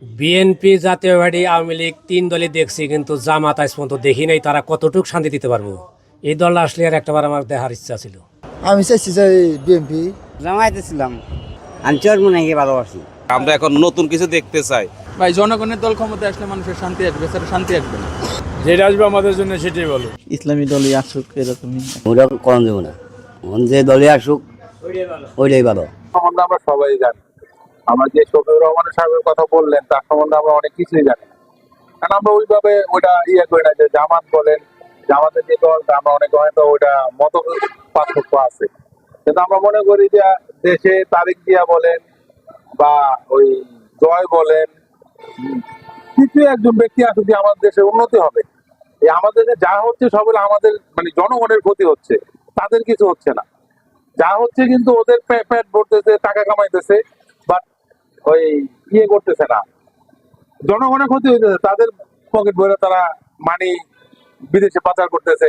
BNP, জাতীয় party, Awami League তিন দলই দেখছি, কিন্তু জামাত আজ পর্যন্ত দেখি নাই তারা কতটুকু শান্তি দিতে পারবো। এই দলটা আসলে আর একটাবার আমার দেখার ইচ্ছা ছিল। আমি চাইছি যে বিএনপি জামায়াতে ছিলাম, আমি চরমুনাইকে ভালোবাসি। আমরা এখন নতুন কিছু দেখতে চাই। ভাই জনগণের দল ক্ষমতা আসলে মানুষের শান্তি আসবে, স্যার শান্তি আসবে না। যেটা আসবে আমাদের জন্য সেটাই ভালো। ইসলামী দলই আসুক এরকমই। ওরা কম দেবো না, যে দলে আসুক ওইটাই ভালো। সম্বন্ধে আমরা সবাই জানি। আমরা যে শফিউর রহমান সাহেবের কথা বললেন তার সম্বন্ধে আমরা অনেক কিছুই জানি, কারণ আমরা ওইভাবে ওইটা করি না যে জামাত বলেন, জামাতের যে দলটা আমরা অনেক হয়তো ওইটা মত পার্থক্য আছে, কিন্তু আমরা মনে করি যে দেশে তারিক জিয়া বলেন বা ওই জয় বলেন, কিছু একজন ব্যক্তি আসুক যে আমাদের দেশের উন্নতি হবে। এই আমাদের যা হচ্ছে সব আমাদের মানে জনগণের ক্ষতি হচ্ছে, তাদের কিছু হচ্ছে না। যা হচ্ছে কিন্তু ওদের পেট ভরতেছে, টাকা কামাইতেছে, বাট ওই করতেছে না, জনগণের ক্ষতি হইতেছে, তাদের পকেট ভরে তারা মানি বিদেশে পাচার করতেছে।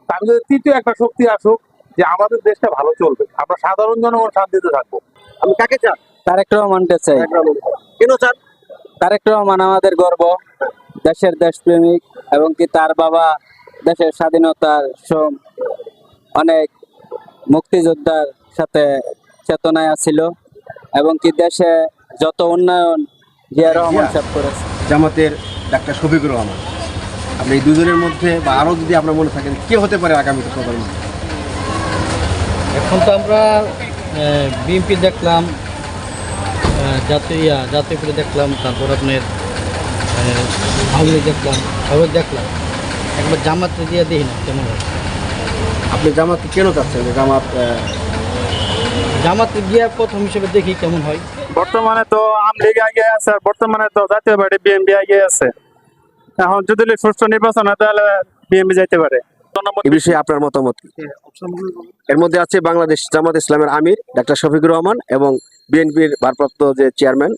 আমি যদি তৃতীয় একটা শক্তি আসুক যে আমাদের দেশটা ভালো চলবে, আমরা সাধারণ জনগণ শান্তিতে থাকবো। আমি কাকে চান? তারেক রহমানকে চাই। কেন চান? তারেক রহমান আমাদের গর্ব, দেশের দেশপ্রেমিক, এবং কি তার বাবা দেশের স্বাধীনতার অনেক মুক্তিযোদ্ধার সাথে চেতনায় ছিল, এবং কি দেশে যত উন্নয়ন জিয়া রহমান সাহেব করেছে। জামাতের ডাক্তার শফিকুর রহমান। আপনি এই দুজনের মধ্যে বা আরও যদি আপনার মনে থাকেন কে হতে পারে আগামীতে প্রধানমন্ত্রী? এখন তো আমরা বিএনপি দেখলাম, জাতীয় করে দেখলাম, তারপর আপনার আওয়ামী লীগ দেখলাম, সবাই দেখলাম। একবার জামাত দিয়ে দেখি না কেমন হয়। আপনি জামাতকে কেন চাচ্ছেন? জামাতে গিয়ে প্রথম হিসেবে দেখি কেমন হয়। বর্তমানে তো আওয়ামী লীগ আগে আছে, আর বর্তমানে তো জাতীয় পার্টি বিএনপি আগে আছে। এখন যদি সুষ্ঠু নির্বাচন হয় তাহলে বিএনপি যাইতে পারে। এই বিষয়ে আপনার মতামত কি? এর মধ্যে আছে বাংলাদেশ জামাত ইসলামের আমির ডাক্তার শফিকুর রহমান এবং বিএনপির ভারপ্রাপ্ত যে চেয়ারম্যান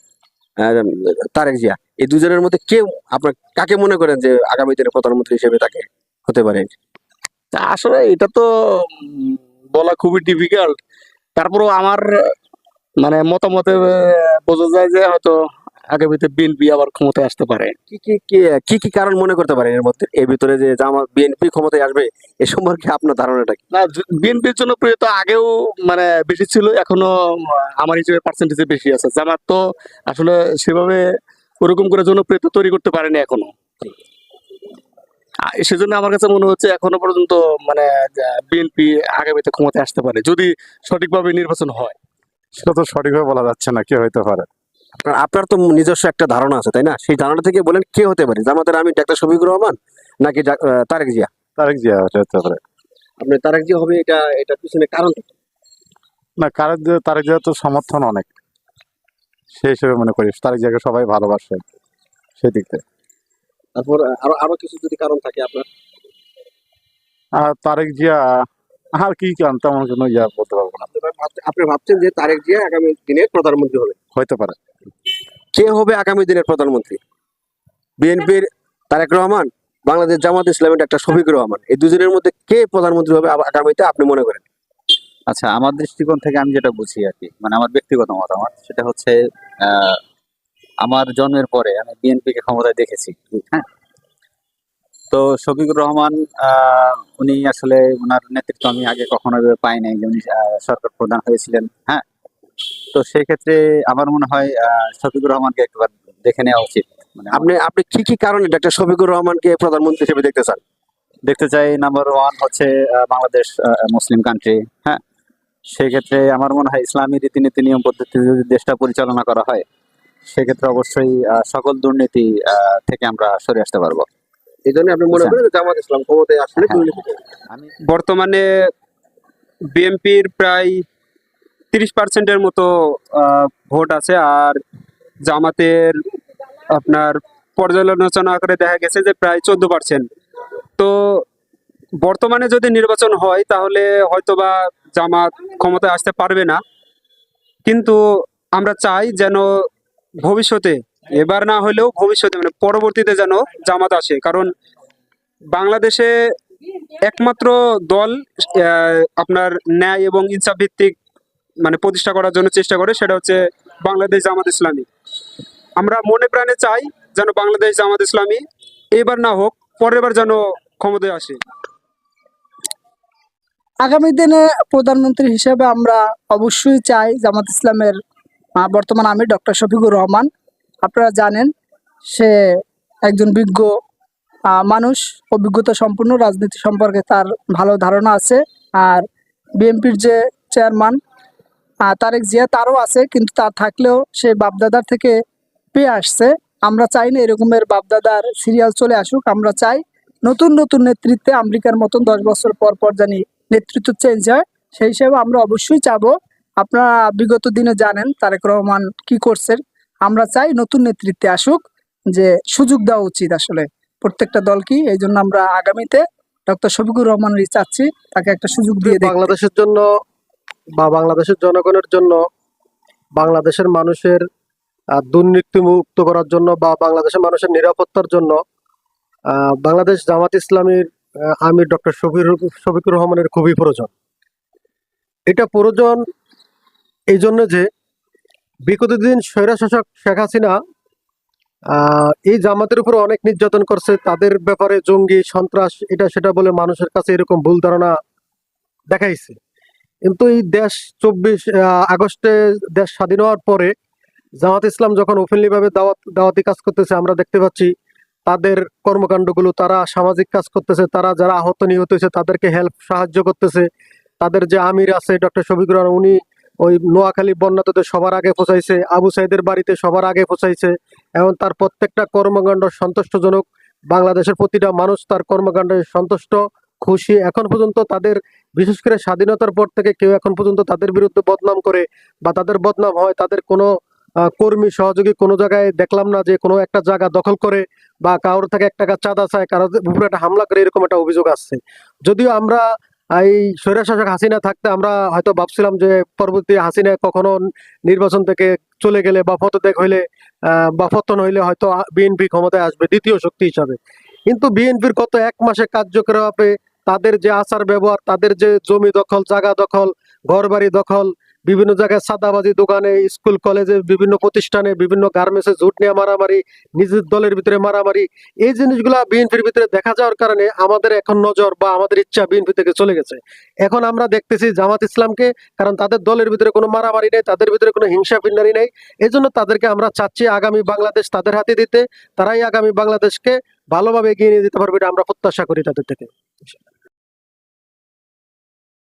তারেক জিয়া। এই দুজনের মধ্যে কেউ আপনার কাকে মনে করেন যে আগামী দিনে প্রধানমন্ত্রী হিসেবে তাকে হতে পারে? আসলে এটা তো বলা খুবই ডিফিকাল্ট। তারপরও আমার মানে মতামতে বোঝা যায় যে হয়তো আগামীতে বিএনপি আবার ক্ষমতায় আসতে পারে। কি কারণ মনে করতে পারেন এর মধ্যে, এর ভিতরে যে জামাত বিএনপি ক্ষমতায় আসবে এ সম্পর্কে আপনার ধারণাটা কি? না, বিএনপির জনপ্রিয়তা আগেও মানে বেশি ছিল, এখনো আমার হিসেবে পার্সেন্টেজে বেশি আছে। জামাত তো আসলে সেভাবে ওরকম করে জনপ্রিয়তা তৈরি করতে পারেনি এখনো। সেজন্য আমার কাছে মনে হচ্ছে এখনো পর্যন্ত মানে বিএনপি আগামীতে ক্ষমতায় আসতে পারে যদি সঠিকভাবে নির্বাচন হয়। সেটা তো সঠিকভাবে বলা যাচ্ছে না কে হইতে পারে। আপনার তো নিজস্ব একটা ধারণা আছে তাই না? সেই ধারণা থেকে বলেন কে হতে পারে, জামাতের আমির ডাক্তার শফিকুর রহমান নাকি তারেক জিয়া? তারেক জিয়া হতে পারে। আপনি তারেক জিয়া হবে এটা পিছনে কারণ কি? না, তারেক জিয়া তো সমর্থন অনেক, সেই হিসেবে মনে করি তারেক জিয়াকে সবাই ভালোবাসে সেই দিক থেকে। তারপর আরো কিছু যদি কারণ থাকে আপনার? আর তারেক জিয়া আর কি কারণ তেমন কোনো বলতে পারবো না। আপনি ভাবছেন যে তারেক জিয়া আগামী দিনের প্রধানমন্ত্রী হবে? হইতে পারে। কে হবে আগামী দিনের প্রধানমন্ত্রী? বিএনপির তারেক রহমান, বাংলাদেশ জামাত ইসলামের ডাক্তার শফিকুর রহমান, এই দুজনের মধ্যে কে প্রধানমন্ত্রী হবে আগামীতে আপনি মনে করেন? আচ্ছা, আমার দৃষ্টিকোণ থেকে আমি যেটা বুঝি আর কি, মানে আমার ব্যক্তিগত মতামত, সেটা হচ্ছে আমার জন্মের পরে আমি বিএনপিকে ক্ষমতায় দেখেছি। হ্যাঁ, তো শফিকুর রহমান উনি আসলে ওনার নেতৃত্ব আমি আগে কখনো পাই নাই, যে উনি সরকার প্রধান হয়েছিলেন। হ্যাঁ, তো সেই ক্ষেত্রে আমার মনে হয় শফিকুর রহমানকে একবার দেখে নেওয়া উচিত। মানে আপনি কি কারণে ডাক্তার শফিকুর রহমানকে প্রধানমন্ত্রী হিসেবে দেখতে চান? দেখতে চাই, নাম্বার ওয়ান হচ্ছে বাংলাদেশ মুসলিম কান্ট্রি। হ্যাঁ, সেই ক্ষেত্রে আমার মনে হয় ইসলামী রীতিনীতি নিয়ম পদ্ধতিতে যদি দেশটা পরিচালনা করা হয়, সেক্ষেত্রে অবশ্যই সকল দুর্নীতি থেকে আমরা সরে আসতে পারবো। এই জন্য আপনি মনে করেন জামাত ইসলাম ক্ষমতায় আসলে আমি বর্তমানে বিএনপির প্রায় 30% মতো ভোট আছে, আর জামাতের আপনার পর্যালোচনা করে দেখা গেছে যে প্রায় 14%। তো বর্তমানে যদি নির্বাচন হয় তাহলে হয়তোবা জামাত ক্ষমতায় আসতে পারবে না, কিন্তু আমরা চাই যেন ভবিষ্যতে, এবার না হলেও ভবিষ্যতে মানে পরবর্তীতে যেন জামাত আসে। কারণ বাংলাদেশে একমাত্র দল আপনার ন্যায় এবং ইনসাফ ভিত্তিক মানে প্রতিষ্ঠা করার জন্য চেষ্টা করে, সেটা হচ্ছে বাংলাদেশ জামাত ইসলামী। আমরা মনে প্রাণে চাই যেন বাংলাদেশ জামাত ইসলামী এবার না হোক, পরের বার যেন ক্ষমতায় আসে। আগামী দিনে প্রধানমন্ত্রী হিসেবে আমরা অবশ্যই চাই জামাত ইসলামের বর্তমান আমির ডক্টর শফিকুর রহমান। আপনারা জানেন সে একজন বিজ্ঞ মানুষ, অভিজ্ঞতা সম্পন্ন, রাজনীতি সম্পর্কে তার ভালো ধারণা আছে। আর বিএনপির যে চেয়ারম্যান তারেক জিয়া, তারও আছে, কিন্তু তার থাকলেও সে বাপদাদার থেকে পেয়ে আসছে। আমরা চাই না এরকমের বাপদাদার সিরিয়াল চলে আসুক। আমরা চাই নতুন নতুন নেতৃত্বে আমেরিকার মতন 10 বছর পর পর জানি নেতৃত্ব চেঞ্জ হয়, সেই হিসেবে আমরা অবশ্যই চাবো। আপনারা বিগত দিনে জানেন তারেক রহমান কি করছেন। আমরা চাই নতুন নেতৃত্বে আসুক, যে সুযোগ দেওয়া উচিত আসলে প্রত্যেকটা দলকে। এই জন্য আমরা আগামীতে ডক্টর শফিকুর রহমানের চাচ্ছি তাকে একটা সুযোগ দিয়ে দেখতে। বাংলাদেশের জন্য বা বাংলাদেশের জনগণের জন্য, বাংলাদেশের মানুষের দুর্নীতি মুক্ত করার জন্য বা বাংলাদেশের মানুষের নিরাপত্তার জন্য বাংলাদেশ জামাত ইসলামীর আমির ডক্টর শফিকুর রহমানের খুবই প্রয়োজন। এটা প্রয়োজন এই জন্য যে বিগত দিন স্বৈরশাসক শেখ হাসিনা এই জামাতের উপর অনেক নির্যাতন করছে, তাদের ব্যাপারে জঙ্গি সন্ত্রাস এটা সেটা বলে মানুষের কাছে এরকম ভুল ধারণা দেখাইছে। কিন্তু এই দেশ 24 আগস্টে দেশ স্বাধীন হওয়ার পরে জামাত ইসলাম যখন ওপেনলি ভাবে দাওয়াতি কাজ করতেছে, আমরা দেখতে পাচ্ছি তাদের কর্মকাণ্ডগুলো, তারা সামাজিক কাজ করতেছে, তারা যারা আহত নিহত হয়েছে তাদেরকে হেল্প সাহায্য করতেছে। তাদের যে আমির আছে ডক্টর শফিকুর রহমান, উনি ওই নোয়াখালী বন্যাতদের সবার আগে পৌঁছাইছে, আবু সাইদের বাড়িতে সবার আগে পৌঁছাইছে, এবং তার প্রত্যেকটা কর্মকাণ্ড সন্তুষ্টজনক। বাংলাদেশের প্রতিটা মানুষ তার কর্মকাণ্ডে সন্তুষ্ট, খুশি। এখন পর্যন্ত তাদের, বিশেষ করে স্বাধীনতার পর থেকে কেউ এখন পর্যন্ত তাদের বিরুদ্ধে বদনাম করে বা তাদের বদনাম হয়, তাদের কোনো কর্মী সহযোগী কোনো জায়গায় দেখলাম না যে কোনো একটা জায়গা দখল করে বা কারোর থেকে 1 টাকা চাঁদা চায়, কারোর উপরে একটা হামলা করে, এরকম একটা অভিযোগ আসছে। যদিও আমরা এই স্বৈরশাসক হাসিনা থাকতে আমরা হয়তো ভাবছিলাম যে পরবর্তী হাসিনা কখনো নির্বাচন থেকে চলে গেলে বা পদত্যাগ হইলে বা পতন হইলে হয়তো বিএনপি ক্ষমতায় আসবে দ্বিতীয় শক্তি হিসাবে। কিন্তু বিএনপির গত 1 মাসে কার্যকলাপে তাদের যে আচার ব্যবহার, তাদের যে জমি দখল, জায়গা দখল, ঘরবাড়ি দখল, বিভিন্ন জায়গায় সাদাবাজি, দোকানে, স্কুল কলেজে, বিভিন্ন প্রতিষ্ঠানে, বিভিন্ন গার্মেন্টসে ঝুট নিয়ে মারামারি, নিজের দলের ভিতরে মারামারি, এই জিনিসগুলা বিএনপির ভিতরে দেখা যাওয়ার কারণে আমাদের এখন নজর বা আমাদের ইচ্ছা বিএনপি থেকে চলে গেছে। এখন আমরা দেখতেছি জামাত ইসলামকে, কারণ তাদের দলের ভিতরে কোনো মারামারি নেই, তাদের ভিতরে কোনো হিংসা ফিন্নারি নেই। এই জন্য তাদেরকে আমরা চাচ্ছি আগামী বাংলাদেশ তাদের হাতে দিতে। তারাই আগামী বাংলাদেশকে ভালোভাবে এগিয়ে নিয়ে যেতে পারবে, এটা আমরা প্রত্যাশা করি তাদের থেকে।